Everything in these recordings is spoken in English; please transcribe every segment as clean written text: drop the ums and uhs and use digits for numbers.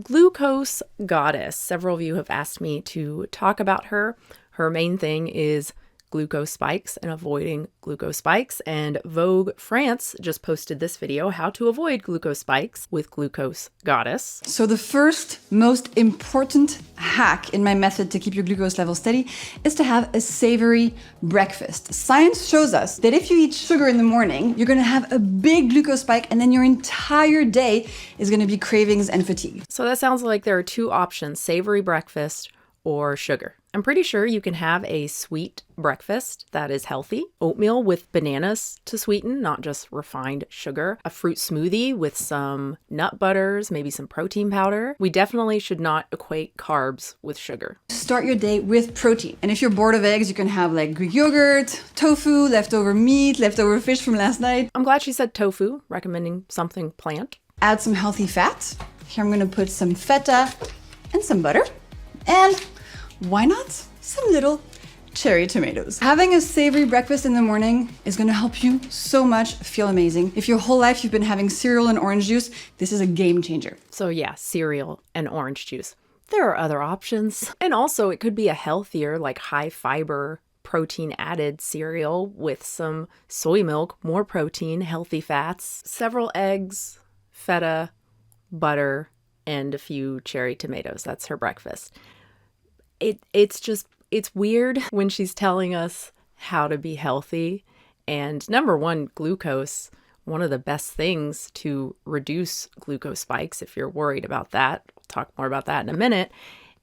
Glucose goddess. Several of you have asked me to talk about her. Her main thing is glucose spikes and avoiding glucose spikes. And Vogue France just posted this video, how to avoid glucose spikes with glucose goddess. So the first most important hack in my method to keep your glucose level steady is to have a savory breakfast. Science shows us that if you eat sugar in the morning, you're gonna have a big glucose spike and then your entire day is gonna be cravings and fatigue. So that sounds like there are two options, savory breakfast or sugar. I'm pretty sure you can have a sweet breakfast that is healthy. Oatmeal with bananas to sweeten, not just refined sugar. A fruit smoothie with some nut butters, maybe some protein powder. We definitely should not equate carbs with sugar. Start your day with protein. And if you're bored of eggs, you can have like Greek yogurt, tofu, leftover meat, leftover fish from last night. I'm glad she said tofu, recommending something plant. Add some healthy fat. Here I'm gonna put some feta and some butter. And why not some little cherry tomatoes? Having a savory breakfast in the morning is gonna help you so much feel amazing. If your whole life you've been having cereal and orange juice, this is a game changer. So yeah, cereal and orange juice. There are other options. And also it could be a healthier, like high fiber, protein added cereal with some soy milk, more protein, healthy fats, several eggs, feta, butter, and a few cherry tomatoes. That's her breakfast. It's weird when she's telling us how to be healthy. And number one, glucose, one of the best things to reduce glucose spikes, if you're worried about that, we'll talk more about that in a minute,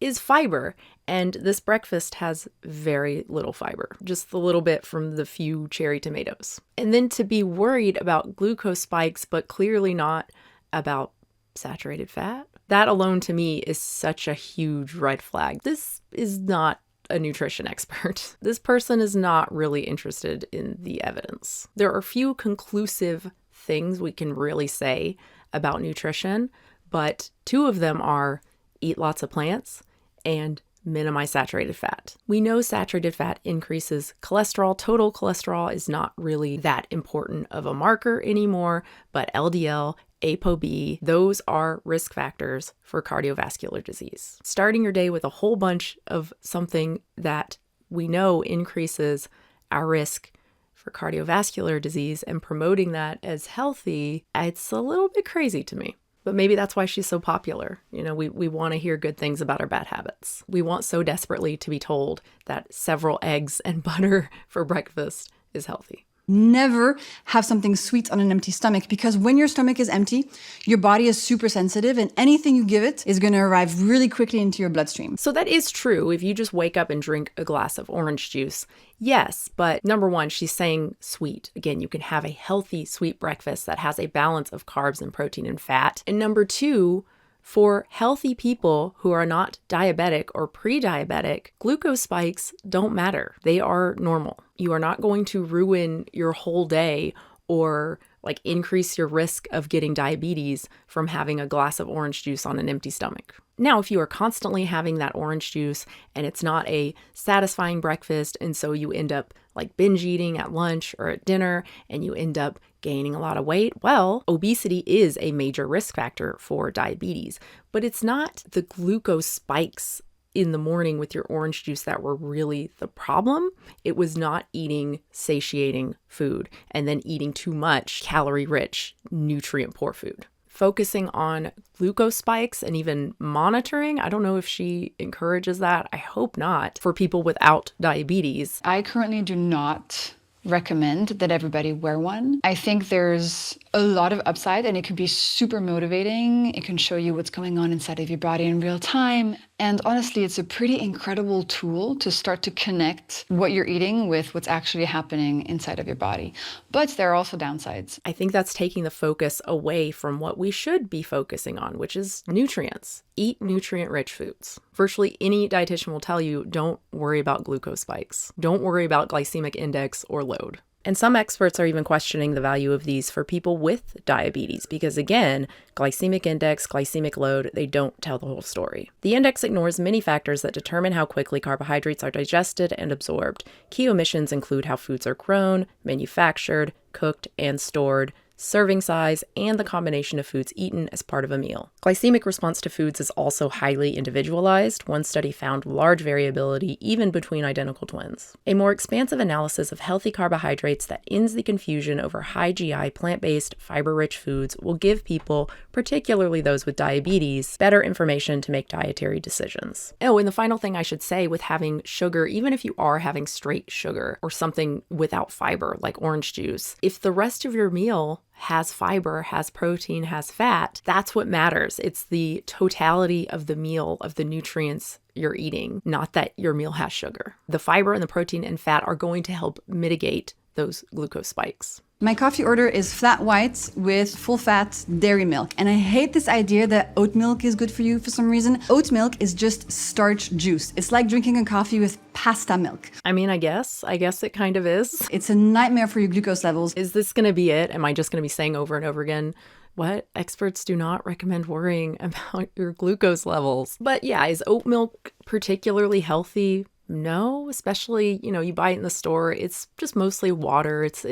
is fiber. And this breakfast has very little fiber, just a little bit from the few cherry tomatoes. And then to be worried about glucose spikes, but clearly not about saturated fat, that alone to me is such a huge red flag. This is not a nutrition expert. This person is not really interested in the evidence. There are few conclusive things we can really say about nutrition, but two of them are eat lots of plants and minimize saturated fat. We know saturated fat increases cholesterol. Total cholesterol is not really that important of a marker anymore, but LDL, ApoB, those are risk factors for cardiovascular disease. Starting your day with a whole bunch of something that we know increases our risk for cardiovascular disease and promoting that as healthy, it's a little bit crazy to me. But maybe that's why she's so popular. You know, we want to hear good things about our bad habits. We want so desperately to be told that several eggs and butter for breakfast is healthy. Never have something sweet on an empty stomach, because when your stomach is empty, your body is super sensitive and anything you give it is going to arrive really quickly into your bloodstream. So that is true if you just wake up and drink a glass of orange juice. Yes, but number one, she's saying sweet. Again, you can have a healthy sweet breakfast that has a balance of carbs and protein and fat. And number two, for healthy people who are not diabetic or pre-diabetic, glucose spikes don't matter. They are normal. You are not going to ruin your whole day or like increase your risk of getting diabetes from having a glass of orange juice on an empty stomach. Now, if you are constantly having that orange juice and it's not a satisfying breakfast, and so you end up like binge eating at lunch or at dinner and you end up gaining a lot of weight, well, obesity is a major risk factor for diabetes, but it's not the glucose spikes in the morning with your orange juice that were really the problem. It was not eating satiating food and then eating too much calorie-rich, nutrient-poor food. Focusing on glucose spikes and even monitoring, I don't know if she encourages that. I hope not, for people without diabetes. I currently do not recommend that everybody wear one. I think there's a lot of upside and it can be super motivating. It can show you what's going on inside of your body in real time. And honestly, it's a pretty incredible tool to start to connect what you're eating with what's actually happening inside of your body. But there are also downsides. I think that's taking the focus away from what we should be focusing on, which is nutrients. Eat nutrient-rich foods. Virtually any dietitian will tell you, don't worry about glucose spikes. Don't worry about glycemic index or load. And some experts are even questioning the value of these for people with diabetes because, again, glycemic index, glycemic load, they don't tell the whole story. The index ignores many factors that determine how quickly carbohydrates are digested and absorbed. Key omissions include how foods are grown, manufactured, cooked, and stored, serving size, and the combination of foods eaten as part of a meal. Glycemic response to foods is also highly individualized. One study found large variability even between identical twins. A more expansive analysis of healthy carbohydrates that ends the confusion over high GI plant-based, fiber-rich foods will give people, particularly those with diabetes, better information to make dietary decisions. Oh, and the final thing I should say with having sugar, even if you are having straight sugar or something without fiber like orange juice, if the rest of your meal has fiber, has protein, has fat, that's what matters. It's the totality of the meal, of the nutrients you're eating, not that your meal has sugar. The fiber and the protein and fat are going to help mitigate those glucose spikes. My coffee order is flat white with full fat dairy milk. And I hate this idea that oat milk is good for you for some reason. Oat milk is just starch juice. It's like drinking a coffee with pasta milk. I mean, I guess it kind of is. It's a nightmare for your glucose levels. Is this going to be it? Am I just going to be saying over and over again, what? Experts do not recommend worrying about your glucose levels. But yeah, is oat milk particularly healthy? No, especially, you buy it in the store. It's just mostly water. It's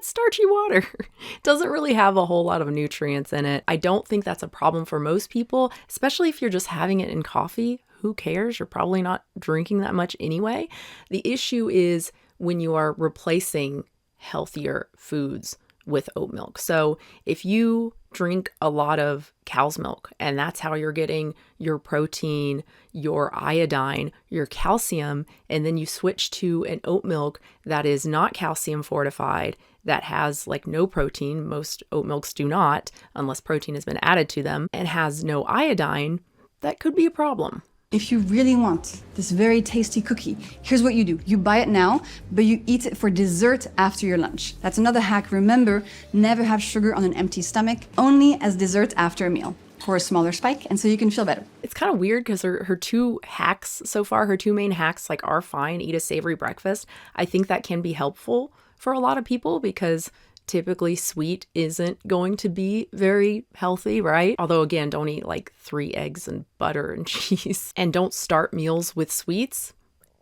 starchy water. It doesn't really have a whole lot of nutrients in it. I don't think that's a problem for most people, especially if you're just having it in coffee. Who cares? You're probably not drinking that much anyway. The issue is when you are replacing healthier foods with oat milk. So if you drink a lot of cow's milk and that's how you're getting your protein, your iodine, your calcium, and then you switch to an oat milk that is not calcium fortified, that has like no protein, most oat milks do not, unless protein has been added to them, and has no iodine, that could be a problem. If you really want this very tasty cookie, here's what you do. You buy it now, but you eat it for dessert after your lunch. That's another hack. Remember, never have sugar on an empty stomach, only as dessert after a meal for a smaller spike, and so you can feel better. It's kind of weird because her two hacks so far, her two main hacks are fine, eat a savory breakfast. I think that can be helpful for a lot of people because typically sweet isn't going to be very healthy, right? Although again, don't eat 3 eggs and butter and cheese, and don't start meals with sweets.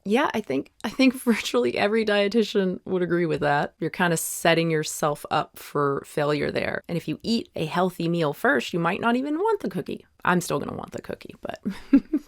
Yeah, I think virtually every dietitian would agree with that. You're kind of setting yourself up for failure there. And if you eat a healthy meal first, you might not even want the cookie. I'm still going to want the cookie, but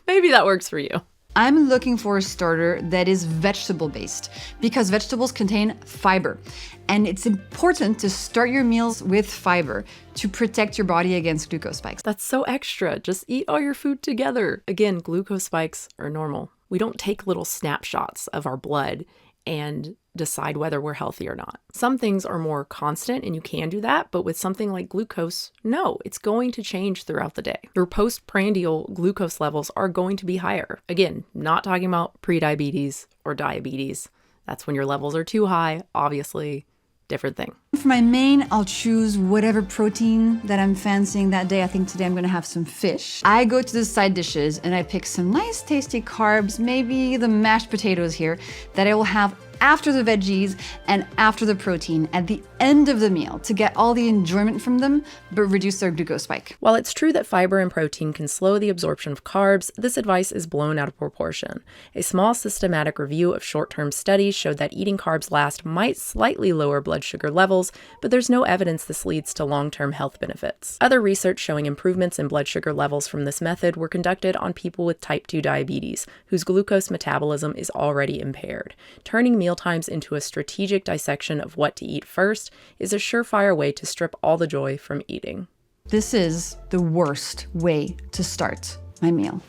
maybe that works for you. I'm looking for a starter that is vegetable-based because vegetables contain fiber. And it's important to start your meals with fiber to protect your body against glucose spikes. That's so extra. Just eat all your food together. Again, glucose spikes are normal. We don't take little snapshots of our blood and decide whether we're healthy or not. Some things are more constant and you can do that, but with something like glucose, no, it's going to change throughout the day. Your postprandial glucose levels are going to be higher. Again, not talking about prediabetes or diabetes. That's when your levels are too high, obviously. Different thing. For my main, I'll choose whatever protein that I'm fancying that day. I think today I'm gonna have some fish. I go to the side dishes and I pick some nice tasty carbs, maybe the mashed potatoes here, that I will have after the veggies and after the protein at the end of the meal to get all the enjoyment from them, but reduce their glucose spike. While it's true that fiber and protein can slow the absorption of carbs, this advice is blown out of proportion. A small systematic review of short-term studies showed that eating carbs last might slightly lower blood sugar levels, but there's no evidence this leads to long-term health benefits. Other research showing improvements in blood sugar levels from this method were conducted on people with type 2 diabetes, whose glucose metabolism is already impaired. Turning meal times into a strategic dissection of what to eat first is a surefire way to strip all the joy from eating. This is the worst way to start my meal.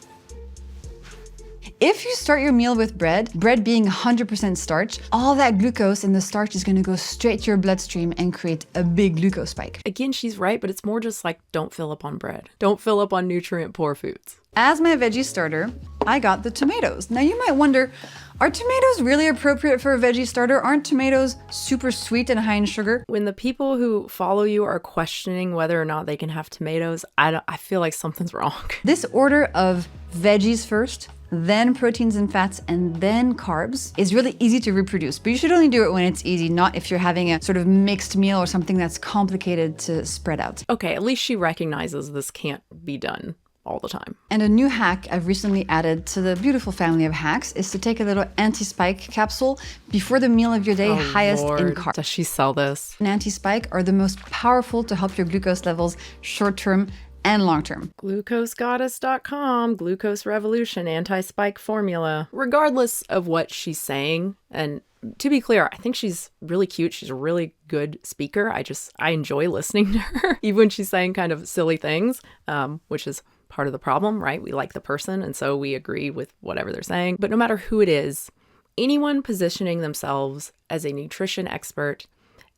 If you start your meal with bread being 100% starch, all that glucose in the starch is going to go straight to your bloodstream and create a big glucose spike. Again, she's right, but it's more just don't fill up on bread. Don't fill up on nutrient-poor foods. As my veggie starter, I got the tomatoes. Now you might wonder, are tomatoes really appropriate for a veggie starter? Aren't tomatoes super sweet and high in sugar? When the people who follow you are questioning whether or not they can have tomatoes, I feel like something's wrong. This order of veggies first, then proteins and fats, and then carbs is really easy to reproduce. But you should only do it when it's easy, not if you're having a sort of mixed meal or something that's complicated to spread out. Okay, at least she recognizes this can't be done all the time. And a new hack I've recently added to the beautiful family of hacks is to take a little anti-spike capsule before the meal of your day, highest in carbs. Does she sell this? And anti-spike are the most powerful to help your glucose levels short-term and long-term. Glucosegoddess.com, Glucose Revolution Anti-Spike Formula. Regardless of what she's saying, and to be clear, I think she's really cute. She's a really good speaker. I enjoy listening to her, even when she's saying kind of silly things, which is part of the problem, right? We like the person, and so we agree with whatever they're saying. But no matter who it is, anyone positioning themselves as a nutrition expert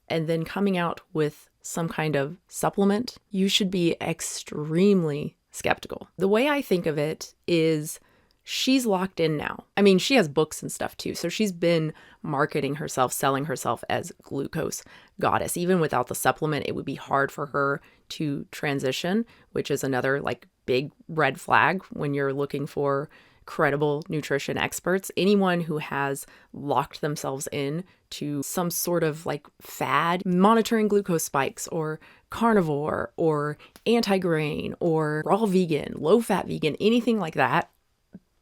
and then coming out with some kind of supplement, you should be extremely skeptical. The way I think of it is she's locked in now. I mean, she has books and stuff too. So she's been marketing herself, selling herself as glucose goddess. Even without the supplement, it would be hard for her to transition, which is another like big red flag when you're looking for credible nutrition experts. Anyone who has locked themselves in to some sort of like fad, monitoring glucose spikes or carnivore or anti-grain or raw vegan, low-fat vegan, anything like that,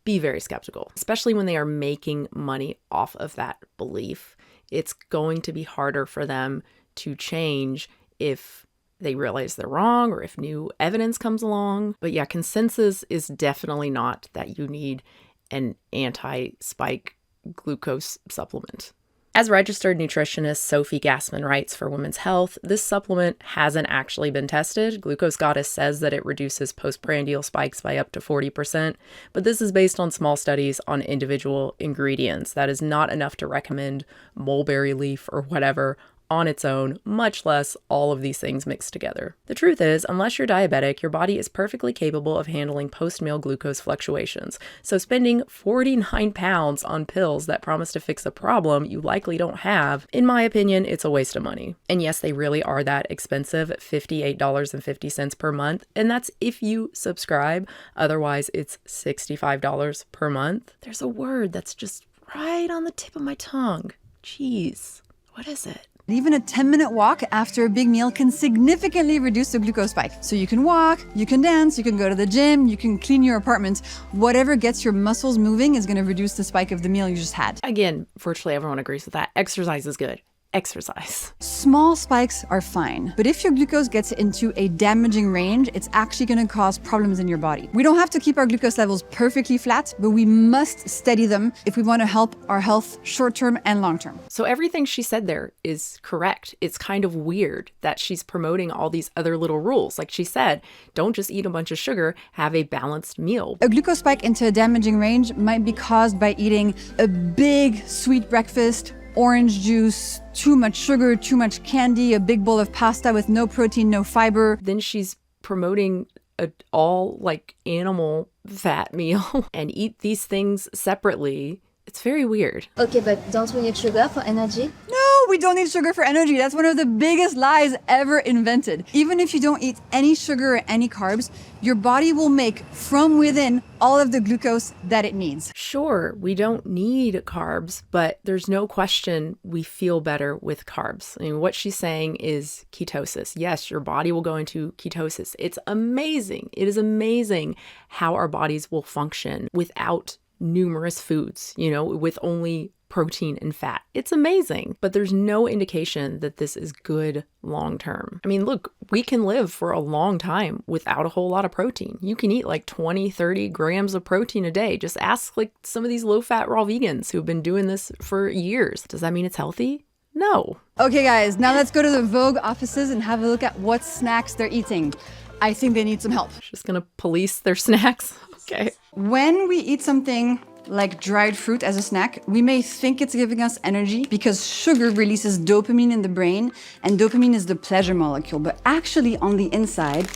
be very skeptical, especially when they are making money off of that belief. It's going to be harder for them to change if they realize they're wrong or if new evidence comes along. But yeah, consensus is definitely not that you need an anti-spike glucose supplement. As registered nutritionist Sophie Gassman writes for Women's Health, this supplement hasn't actually been tested. Glucose Goddess says that it reduces postprandial spikes by up to 40%, but this is based on small studies on individual ingredients. That is not enough to recommend mulberry leaf or whatever on its own, much less all of these things mixed together. The truth is, unless you're diabetic, your body is perfectly capable of handling post-meal glucose fluctuations. So spending 49 pounds on pills that promise to fix a problem you likely don't have, in my opinion, it's a waste of money. And yes, they really are that expensive at $58.50 per month. And that's if you subscribe. Otherwise, it's $65 per month. There's a word that's just right on the tip of my tongue. Jeez, what is it? Even a 10-minute walk after a big meal can significantly reduce the glucose spike. So you can walk, you can dance, you can go to the gym, you can clean your apartment. Whatever gets your muscles moving is going to reduce the spike of the meal you just had. Again, virtually everyone agrees with that. Exercise is good. Exercise. Small spikes are fine, but if your glucose gets into a damaging range, it's actually going to cause problems in your body. We don't have to keep our glucose levels perfectly flat, but we must steady them if we want to help our health short-term and long-term. So everything she said there is correct. It's kind of weird that she's promoting all these other little rules. Like she said, don't just eat a bunch of sugar, have a balanced meal. A glucose spike into a damaging range might be caused by eating a big sweet breakfast, orange juice, too much sugar, too much candy, a big bowl of pasta with no protein, no fiber. Then she's promoting an all like animal fat meal and eat these things separately. It's very weird. Okay, but don't we need sugar for energy? No, we don't need sugar for energy. That's one of the biggest lies ever invented. Even if you don't eat any sugar or any carbs, your body will make from within all of the glucose that it needs. Sure, we don't need carbs, but there's no question we feel better with carbs. I mean, what she's saying is ketosis. Yes, your body will go into ketosis. It's amazing. It is amazing how our bodies will function without numerous foods, with only protein and fat. It's amazing, but there's no indication that this is good long term. I mean, look, we can live for a long time without a whole lot of protein. You can eat like 20, 30 grams of protein a day. Just ask like some of these low-fat raw vegans who've been doing this for years. Does that mean it's healthy? No. Okay, guys, now let's go to the Vogue offices and have a look at what snacks they're eating. I think they need some help. Just gonna police their snacks. Okay. When we eat something like dried fruit as a snack, we may think it's giving us energy because sugar releases dopamine in the brain, and dopamine is the pleasure molecule. But actually on the inside,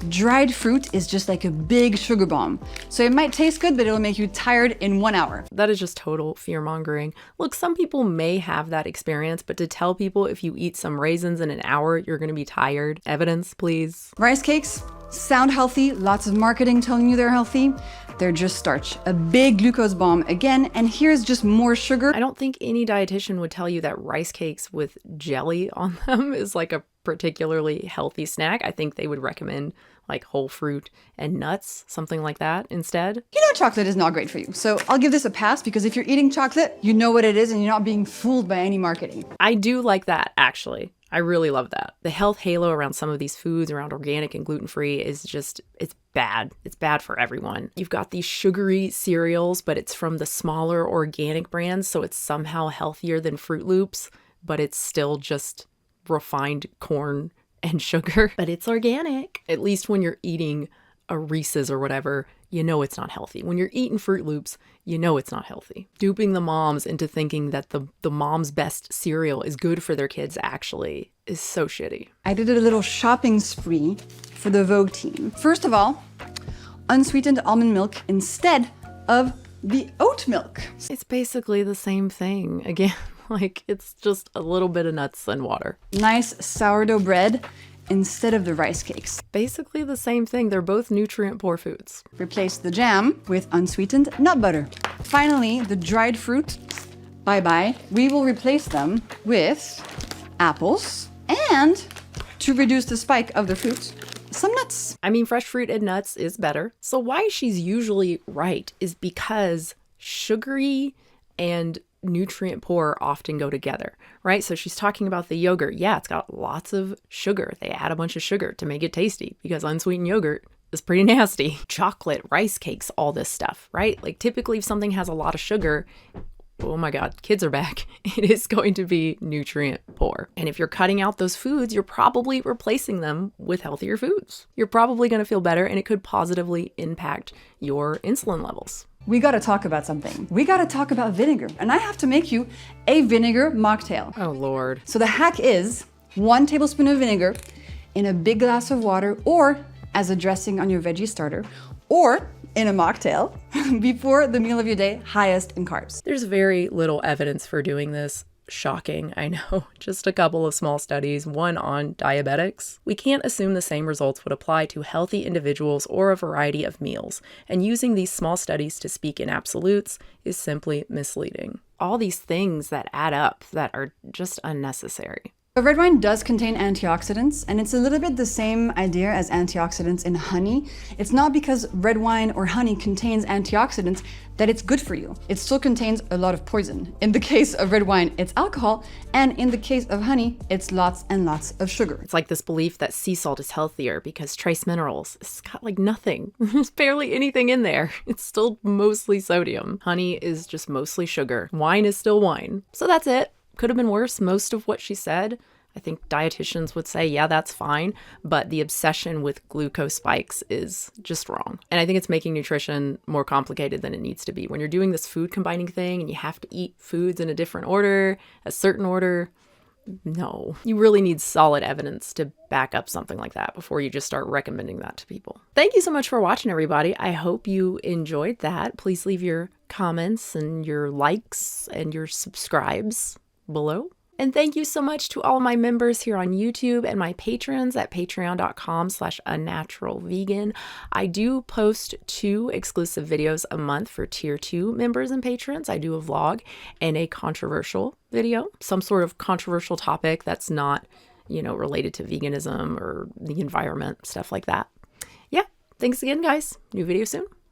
dried fruit is just like a big sugar bomb. So it might taste good, but it'll make you tired in 1 hour. That is just total fear-mongering. Look, some people may have that experience, but to tell people if you eat some raisins in an hour, you're gonna be tired. Evidence, please. Rice cakes sound healthy, lots of marketing telling you they're healthy. They're just starch, a big glucose bomb again, and here's just more sugar. I don't think any dietitian would tell you that rice cakes with jelly on them is like a particularly healthy snack. I think they would recommend like whole fruit and nuts, something like that instead. You know chocolate is not great for you, so I'll give this a pass because if you're eating chocolate, you know what it is and you're not being fooled by any marketing. I do like that, actually. I really love that. The health halo around some of these foods, around organic and gluten-free, is just, it's bad. It's bad for everyone. You've got these sugary cereals, but it's from the smaller organic brands, so it's somehow healthier than Fruit Loops, but it's still just refined corn and sugar. But it's organic. At least when you're eating a Reese's or whatever, you know it's not healthy. When you're eating Fruit Loops, you know it's not healthy. Duping the moms into thinking that the mom's best cereal is good for their kids actually is so shitty. I did a little shopping spree for the Vogue team. First of all, unsweetened almond milk instead of the oat milk. It's basically the same thing. Again, like it's just a little bit of nuts and water. Nice sourdough bread instead of the rice cakes. Basically the same thing. They're both nutrient poor foods. Replace the jam with unsweetened nut butter. Finally, the dried fruit, bye-bye. We will replace them with apples and, to reduce the spike of the fruit, some nuts. I mean, fresh fruit and nuts is better. So why she's usually right is because sugary and nutrient poor often go together, right? So she's talking about the yogurt. Yeah, it's got lots of sugar. They add a bunch of sugar to make it tasty because unsweetened yogurt is pretty nasty. Chocolate, rice cakes, all this stuff, right? Like typically if something has a lot of sugar, oh my God, kids are back. It is going to be nutrient poor. And if you're cutting out those foods, you're probably replacing them with healthier foods. You're probably going to feel better and it could positively impact your insulin levels. We gotta talk about something. We gotta talk about vinegar. And I have to make you a vinegar mocktail. Oh Lord. So the hack is 1 tablespoon of vinegar in a big glass of water or as a dressing on your veggie starter or in a mocktail before the meal of your day, highest in carbs. There's very little evidence for doing this. Shocking, I know. Just a couple of small studies, one on diabetics. We can't assume the same results would apply to healthy individuals or a variety of meals, and using these small studies to speak in absolutes is simply misleading. All these things that add up that are just unnecessary. But red wine does contain antioxidants, and it's a little bit the same idea as antioxidants in honey. It's not because red wine or honey contains antioxidants that it's good for you. It still contains a lot of poison. In the case of red wine, it's alcohol, and in the case of honey, it's lots and lots of sugar. It's like this belief that sea salt is healthier because trace minerals, it's got like nothing. There's barely anything in there. It's still mostly sodium. Honey is just mostly sugar. Wine is still wine. So that's it. Could have been worse. Most of what she said, I think dietitians would say, yeah, that's fine. But the obsession with glucose spikes is just wrong. And I think it's making nutrition more complicated than it needs to be. When you're doing this food combining thing and you have to eat foods in a different order, a certain order, no. You really need solid evidence to back up something like that before you just start recommending that to people. Thank you so much for watching, everybody. I hope you enjoyed that. Please leave your comments and your likes and your subscribes below. And thank you so much to all my members here on YouTube and my patrons at patreon.com/unnaturalvegan. I do post 2 exclusive videos a month for tier 2 members and patrons. I do a vlog and a controversial video, some sort of controversial topic that's not, related to veganism or the environment, stuff like that. Yeah, thanks again, guys. New video soon.